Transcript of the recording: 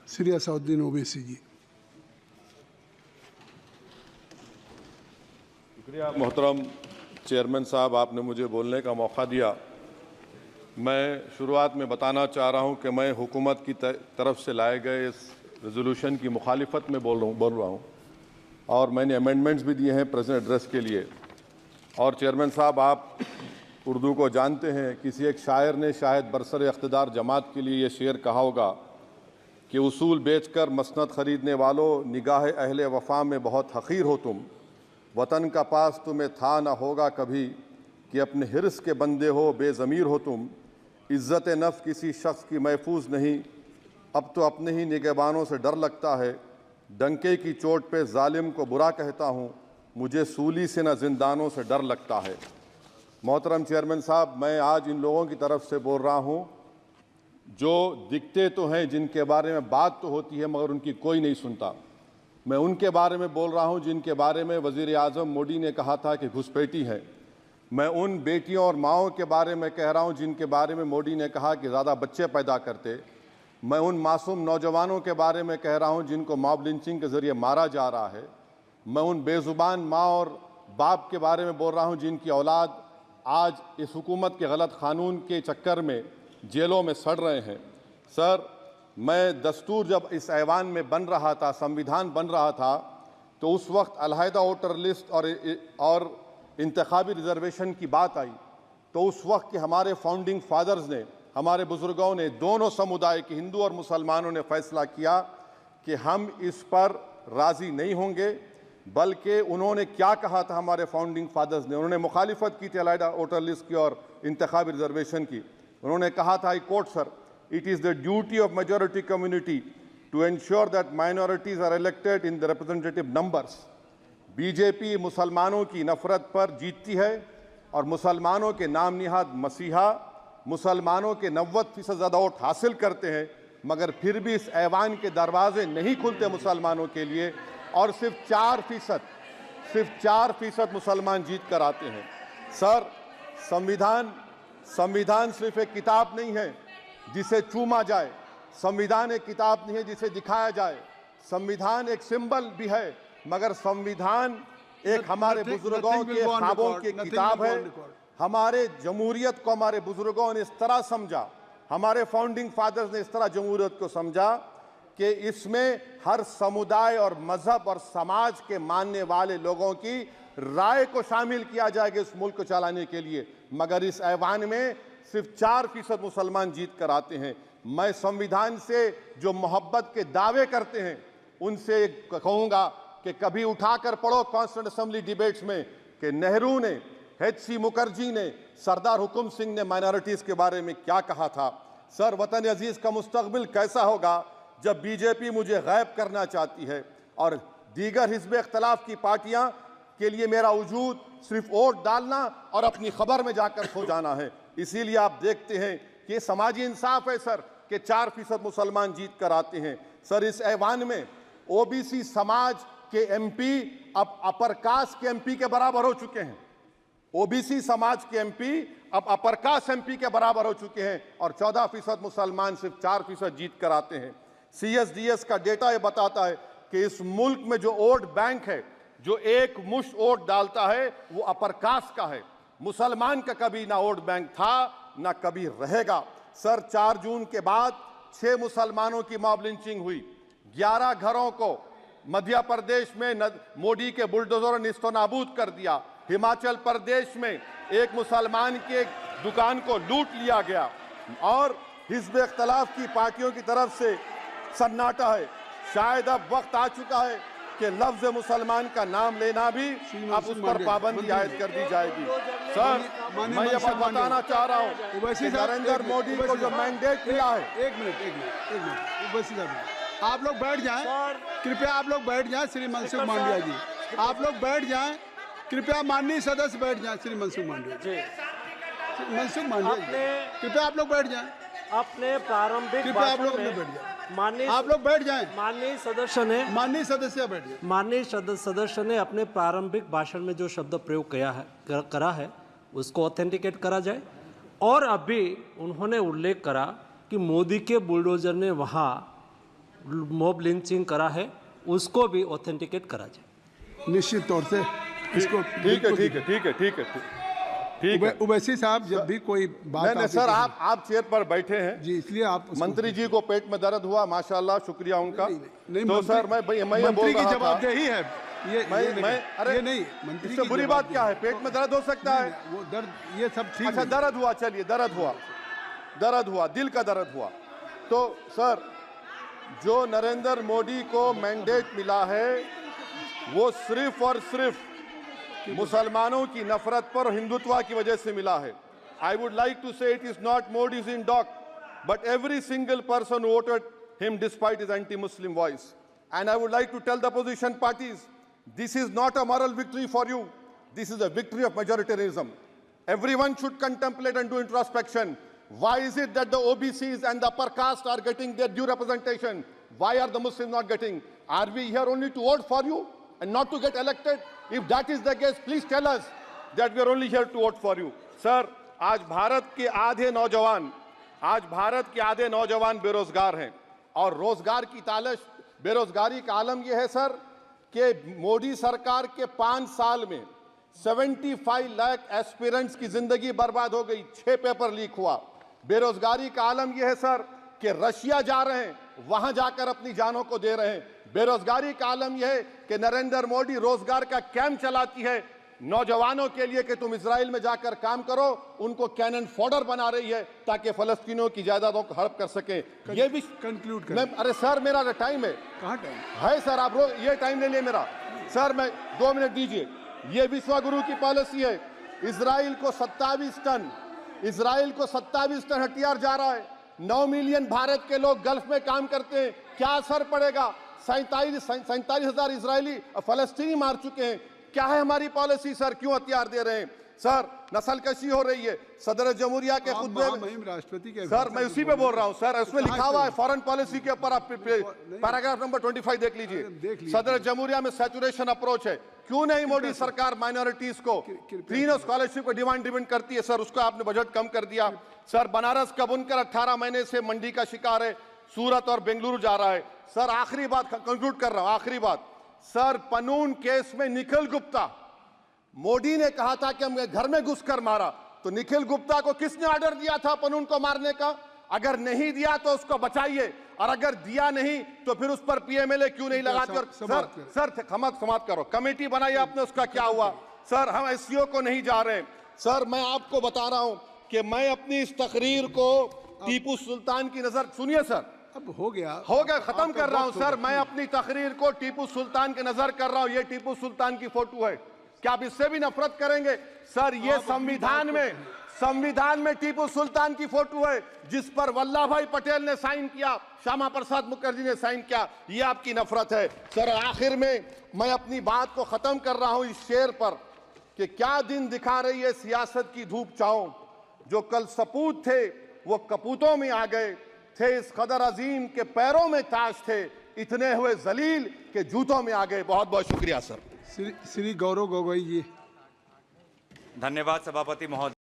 श्री असाउद्दीन ओवैसी जी। शुक्रिया मोहतरम चेयरमैन साहब, आपने मुझे बोलने का मौका दिया। मैं शुरुआत में बताना चाह रहा हूं कि मैं हुकूमत की तरफ से लाए गए इस रेजोल्यूशन की मुखालिफत में बोल रहा हूं और मैंने अमेंडमेंट्स भी दिए हैं प्रेजेंट एड्रेस के लिए। और चेयरमैन साहब, आप उर्दू को जानते हैं। किसी एक शायर ने शायद बरसर इख्तिदार जमात के लिए ये शेर कहा होगा कि उसूल बेचकर मसनद ख़रीदने वालों, निगाह अहले वफ़ा में बहुत हक़ीर हो तुम। वतन का पास तुम्हें था ना होगा कभी कि अपने हिर्स के बंदे हो, बेज़मीर हो तुम। इज़्ज़त नफ्स किसी शख्स की महफूज नहीं, अब तो अपने ही निगहबानों से डर लगता है। डंके की चोट पे जालिम को बुरा कहता हूँ, मुझे सूली से न जिंदानों से डर लगता है। मोहतरम चेयरमैन साहब, मैं आज इन लोगों की तरफ से बोल रहा हूँ जो दिखते तो हैं, जिनके बारे में बात तो होती है मगर उनकी कोई नहीं सुनता। मैं उनके बारे में बोल रहा हूँ जिनके बारे में वज़ीर आज़म मोदी ने कहा था कि घुसपैठी है। मैं उन बेटियों और माओं के बारे में कह रहा हूँ जिनके बारे में मोदी ने कहा कि ज़्यादा बच्चे पैदा करते। मैं उन मासूम नौजवानों के बारे में कह रहा हूँ जिनको मॉब लिंचिंग के ज़रिए मारा जा रहा है। मैं उन बेज़ुबान माँ और बाप के बारे में बोल रहा हूँ जिनकी औलाद आज इस हुकूमत के गलत कानून के चक्कर में जेलों में सड़ रहे हैं। सर, मैं दस्तूर जब इस ऐवान में बन रहा था, संविधान बन रहा था, तो उस वक्त अलहदा वोटर लिस्ट और इंतखाबी रिजर्वेशन की बात आई तो उस वक्त के हमारे फाउंडिंग फादर्स ने, हमारे बुजुर्गों ने, दोनों समुदाय के हिंदू और मुसलमानों ने फैसला किया कि हम इस पर राज़ी नहीं होंगे। बल्कि उन्होंने क्या कहा था हमारे फाउंडिंग फादर्स ने, उन्होंने मुखालिफत की थी अलहदा वोटर लिस्ट की और इंतखाबी रिजर्वेशन की। उन्होंने कहा था, I quote sir, it is the duty of majority community to ensure that minorities are elected in the representative numbers. BJP मुसलमानों की नफरत पर जीतती है और मुसलमानों के नाम निहाद मसीहा मुसलमानों के 90% ज़्यादा वोट हासिल करते हैं, मगर फिर भी इस ऐवान के दरवाजे नहीं खुलते मुसलमानों के लिए और सिर्फ 4% मुसलमान जीत कर आते हैं। सर, संविधान सिर्फ एक किताब नहीं है जिसे चूमा जाए, संविधान एक किताब नहीं है जिसे दिखाया जाए, संविधान एक सिंबल भी है, मगर संविधान एक हमारे बुजुर्गों के ख्वाबों की किताब है। हमारे जमहूरियत को हमारे बुजुर्गों ने इस तरह समझा, हमारे फाउंडिंग फादर्स ने इस तरह जमहूरियत को समझा कि इसमें हर समुदाय और मजहब और समाज के मानने वाले लोगों की राय को शामिल किया जाएगा इस मुल्क को चलाने के लिए। मगर इस ऐवान में सिर्फ 4% मुसलमान जीत कर आते हैं। मैं संविधान से जो मोहब्बत के दावे करते हैं उनसे कहूँगा कि कभी उठाकर पढ़ो कॉन्स्टिट्यूंट असेंबली डिबेट्स में कि नेहरू ने, एच.सी. मुखर्जी ने, सरदार हुकुम सिंह ने माइनॉरिटीज़ के बारे में क्या कहा था। सर, वतन अजीज़ का मुस्तकबिल कैसा होगा जब बीजेपी मुझे गायब करना चाहती है और दीगर हिज़्ब इख्तलाफ की पार्टियां के लिए मेरा वजूद सिर्फ वोट डालना और अपनी खबर में जाकर सो जाना है। इसीलिए आप देखते हैं कि ये समाजी इंसाफ है सर कि 4% मुसलमान जीत कर आते हैं। सर, इस ऐवान में ओबीसी समाज के एमपी अब अपर कास्ट के एमपी के बराबर हो चुके हैं। ओबीसी समाज के एमपी अब अपर कास्ट एमपी के बराबर हो चुके हैं और 14% मुसलमान सिर्फ 4% जीत कर आते हैं। CSDS का डेटा ये बताता है कि इस मुल्क में जो वोट बैंक है, जो एक मुश्त वोट डालता है, वो अपर कास्ट का है। मुसलमान का कभी ना वोट बैंक था ना कभी रहेगा। सर, 4 जून के बाद 6 मुसलमानों की मॉब लिंचिंग हुई, 11 घरों को मध्य प्रदेश में मोदी के बुलडोजर ने निस्तो नाबूद कर दिया। हिमाचल प्रदेश में एक मुसलमान की एक दुकान को लूट लिया गया और हिज़्ब इख्तलाफ की पार्टियों की तरफ से सन्नाटा है। शायद अब वक्त आ चुका है कि लफ्ज़ मुसलमान का नाम लेना भी अब उस पर पाबंदी आयद कर दी जाएगी। सर, मैं ये बात बताना चाह रहा हूँ कि नरेंद्र मोदी को जो मैंडेट मिला है। एक मिनट ओवैसी साहब, आप लोग बैठ जाएं, कृपया आप लोग बैठ जाएं। श्री मनसुख मांडविया जी, आप लोग बैठ जाएं, कृपया माननीय सदस्य बैठ जाएं। श्री मनसुख मांडविया जी, मनसुख मांडविया जी, कृपया आप लोग बैठ जाएं। अपने प्रारंभिक कृपया आप लोग बैठ जाएं। आप लोग बैठ जाएं। माननीय सदस्य ने अपने प्रारंभिक भाषण में जो शब्द प्रयोग करा है उसको ऑथेंटिकेट करा जाए। और अभी उन्होंने उल्लेख करा कि मोदी के बुलडोजर ने वहाँ मॉब लिंचिंग करा है उसको भी ऑथेंटिकेट करा जाए। निश्चित तौर से इसको ठीक है। उवैसी साहब जब भी कोई बात नहीं सर, आप चेयर पर बैठे हैं जी, इसलिए आप मंत्री जी को पेट में दर्द हुआ, माशाल्लाह, शुक्रिया उनका। नहीं, तो सर मैं ये बोल मंत्री की रहा था, जवाबदेही है ये अरे ये नहीं मंत्री इससे की बुरी बात क्या है? पेट में दर्द हो सकता है, वो दर्द ये सब ठीक अच्छा है। दर्द हुआ, चलिए दर्द हुआ, दिल का दर्द हुआ। तो सर जो नरेंद्र मोदी को मैंडेट मिला है वो सिर्फ और सिर्फ मुसलमानों की नफरत पर हिंदुत्व की वजह से मिला है। I would like to say it is not Modi's in dock but every single person voted him despite his anti Muslim voice. And I would like to tell the opposition parties, this is not a moral victory for you, this is a victory of majoritarianism. Everyone should contemplate and do introspection. Why is it that the OBCs and the upper caste are getting their due representation? Why are the Muslims not getting? Are we here only to vote for you and not to get elected? If that is the case, please tell us that we are only here to vote for you. Sir, आज भारत के आधे नौजवान बेरोजगार हैं और रोजगार की तालाश, बेरोजगारी का आलम यह है सर कि मोदी सरकार के 5 साल में 75 लाख एस्पिरेंट्स की जिंदगी बर्बाद हो गई, 6 पेपर लीक हुआ। बेरोजगारी का आलम यह है सर कि रशिया जा रहे हैं, वहां जाकर अपनी जानों को दे रहे हैं। बेरोजगारी का आलम यह है कि नरेंद्र मोदी रोजगार का कैंप चलाती है नौजवानों के लिए कि तुम इजराइल में जाकर काम करो, उनको कैनन फॉडर बना रही है ताकि फलस्तीनियों की जायदादों को हड़प कर सके। ये भी कंक्लूड मैं, अरे सर मेरा टाइम है, कहाँ टाइम है सर, आप ये टाइम ले लिए मेरा सर, मैं 2 मिनट दीजिए। ये विश्वगुरु की पॉलिसी है, इजराइल को 27 टन हथियार जा रहा है। 9 मिलियन भारत के लोग गल्फ में काम करते हैं, क्या असर पड़ेगा? 47,000 इजरायली फलस्तीनी मार चुके हैं। क्या है हमारी पॉलिसी सर? क्यों हथियार दे रहे हैं सर? नस्लकशी हो रही है। सदर जमहूरिया के खुतबे में राष्ट्रपति के सर, मैं उसी पे बोल रहा हूं सर, उसमें लिखा हुआ है फॉरेन पॉलिसी के ऊपर, आप पैराग्राफ नंबर 25 देख लीजिए। सदर जमहूरिया में सैचुरेशन अप्रोच है। क्यों नहीं मोदी सरकार माइनॉरिटीज को क्लीन स्कॉलरशिप को डिमांड करती है सर? उसका आपने बजट कम कर दिया सर। बनारस का बुनकर 18 महीने से मंडी का शिकार है, सूरत और बेंगलुरु जा रहा है सर। आखिरी बात कंक्लूड कर रहा हूं, आखिरी बात सर, पनून केस में निखिल गुप्ता, मोदी ने कहा था कि हम घर में घुसकर मारा, तो निखिल गुप्ता को किसने ऑर्डर दिया था पनून को मारने का? अगर नहीं दिया तो उसको बचाइए, और अगर दिया नहीं तो फिर उस पर पीएमएलए क्यों नहीं लगाकर? सर समाप्त करो। कमेटी बनाई आपने, उसका क्या हुआ सर? हम एससीओ को नहीं जा रहे सर। मैं आपको बता रहा हूं कि मैं अपनी इस तकरीर को टीपू सुल्तान की नजर, सुनिए सर, अब हो गया खत्म कर रहा हूं सर। मैं अपनी तकरीर को टीपू सुल्तान के नजर कर रहा हूं। ये टीपू सुल्तान की फोटो है, क्या आप इससे भी नफरत करेंगे सर? ये संविधान में टीपू सुल्तान की फोटो है जिस पर वल्लभ भाई पटेल ने साइन किया, श्यामा प्रसाद मुखर्जी ने साइन किया। ये आपकी नफरत है सर। आखिर में मैं अपनी बात को खत्म कर रहा हूं इस शेर पर कि क्या दिन दिखा रही है सियासत की धूप छांव। जो कल सपूत थे वो कपूतों में आ गए, थे इस कदर अजीम के पैरों में ताज थे, इतने हुए जलील के जूतों में आ गए। बहुत बहुत शुक्रिया सर। श्री गौरव गोगोई जी। धन्यवाद सभापति महोदय।